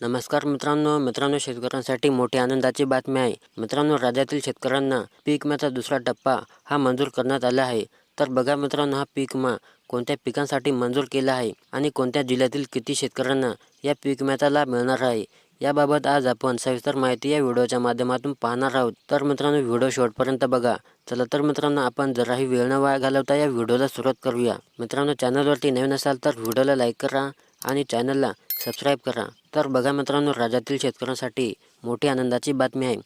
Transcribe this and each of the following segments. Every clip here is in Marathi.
नमस्कार मित्रांनो शेतकऱ्यांसाठी मोठी आनंदाची बातमी आहे। मित्रांनो, राज्यातील शेतकऱ्यांना पीक विम्याचा दुसरा टप्पा हा मंजूर करण्यात आला आहे। तर बघा मित्रांनो, हा पीक विमा कोणत्या पिकांसाठी मंजूर केला आहे आणि कोणत्या जिल्ह्यातील किती शेतकऱ्यांना या पीक विम्याचा लाभ मिळणार आहे, याबाबत आज आपण सविस्तर माहिती या व्हिडिओच्या माध्यमातून पाहणार आहोत। तर मित्रांनो, व्हिडिओ शेवटपर्यंत बघा। चला तर मित्रांनो, आपण जराही वेळ न वाया घालवता या व्हिडिओला सुरुवात करूया। मित्रांनो, चॅनलवरती नवीन असाल तर व्हिडिओला लाईक करा आणि चॅनलला सबस्क्राईब करा। तर बघा मित्रांनो, राज्यातील शेतकऱ्यांसाठी मोठी आनंदाची बातमी आहे।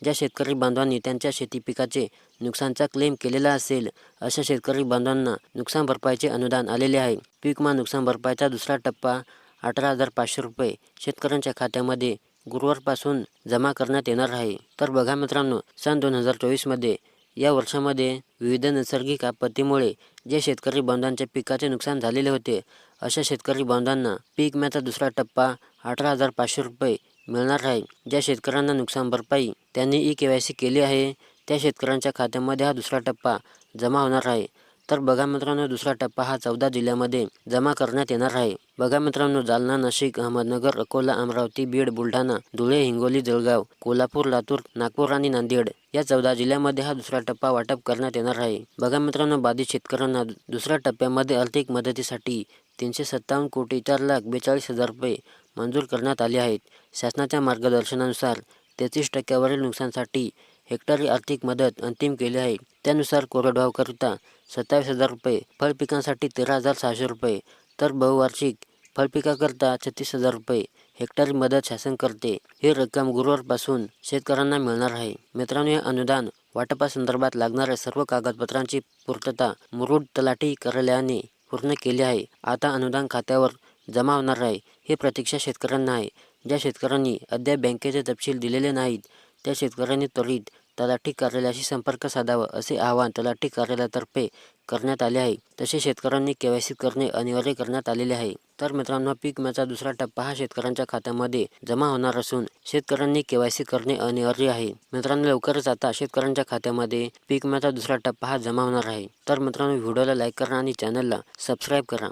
ज्या शेतकरी बांधवांनी त्यांच्या शेती पिकाचे नुकसानचा क्लेम केलेला असेल, अशा शेतकरी बांधवांना नुकसान भरपाईचे अनुदान आलेले आहे। पीक विमा नुकसान भरपाईचा दुसरा टप्पा 18,500 रुपये शेतकऱ्यांच्या खात्यामध्ये गुरुवारपासून जमा करण्यात येणार आहे। तर बघा मित्रांनो, सन 2024 या वर्षामध्ये विविध नैसर्गिक आपत्तीमुळे जे शेतकरी बांधवांच्या पिकाचे नुकसान झालेले होते, अशा शेतकरी बांधवांना पीक विम्याचा दुसरा टप्पा 18,500 रुपये मिळणार आहे। ज्या शेतकऱ्यांना नुकसान भरपाई त्यांनी KYC केली आहे, त्या शेतकऱ्यांच्या खात्यामध्ये हा दुसरा टप्पा जमा होणार आहे। तर बघा मित्रांनो, दुसरा टप्पा हा 14 जिल्ह्यामध्ये जमा करण्यात येणार आहे। बघा मित्रांनो, जालना, नाशिक, अहमदनगर, अकोला, अमरावती, बीड, बुलढाणा, धुळे, हिंगोली, जळगाव, कोल्हापूर, लातूर, नागपूर आणि नांदेड या 14 जिल्ह्यामध्ये हा दुसरा टप्पा वाटप करण्यात येणार आहे। बघा मित्रांनो, बाधित शेतकऱ्यांना दुसऱ्या टप्प्यामध्ये आर्थिक मदतीसाठी 357 कोटी 4,42,000 रुपये मंजूर करण्यात आले आहेत। शासनाच्या मार्गदर्शनानुसार 33% नुकसानासाठी हेक्टरी आर्थिक मदत अंतिम केली आहे। त्यानुसार कोरडवाहूकरिता 27,000 रुपये, फळपिकांसाठी 13,600 रुपये, तर बहुवार्षिक फळपिकाकरिता 36,000 रुपये हेक्टरी मदत शासन करते। ही रक्कम गुरुवारपासून शेतकऱ्यांना मिळणार आहे। मित्रांनो, या अनुदान वाटपासंदर्भात लागणाऱ्या सर्व कागदपत्रांची पूर्तता मुरुड तलाठी कार्यालयाने पूर्ण केली आहे। आता अनुदान खात्यावर जमा होणार आहे। ही प्रतीक्षा शेतकऱ्यांना आहे। ज्या शेतकऱ्यांनी अद्याप बँकेचे तपशील दिलेले नाहीत, त्या शेतकऱ्यांनी त्वरित तलाठी कार्यालयाशी संपर्क साधावा, असे आवाहन तलाठी कार्यालयातर्फे करण्यात आले आहे। तसेच शेतकऱ्यांनी KYC करणे अनिवार्य करण्यात आलेले आहे। तर मित्रांनो, पीक विम्याचा दुसरा टप्पा हा शेतकऱ्यांच्या खात्यामध्ये जमा होणार असून शेतकऱ्यांनी KYC करणे अनिवार्य आहे। मित्रांनो, लवकरच आता शेतकऱ्यांच्या खात्यामध्ये पीक विम्याचा दुसरा टप्पा हा जमा होणार आहे। तर मित्रांनो, व्हिडिओला लाईक करा आणि चॅनलला सबस्क्राईब करा।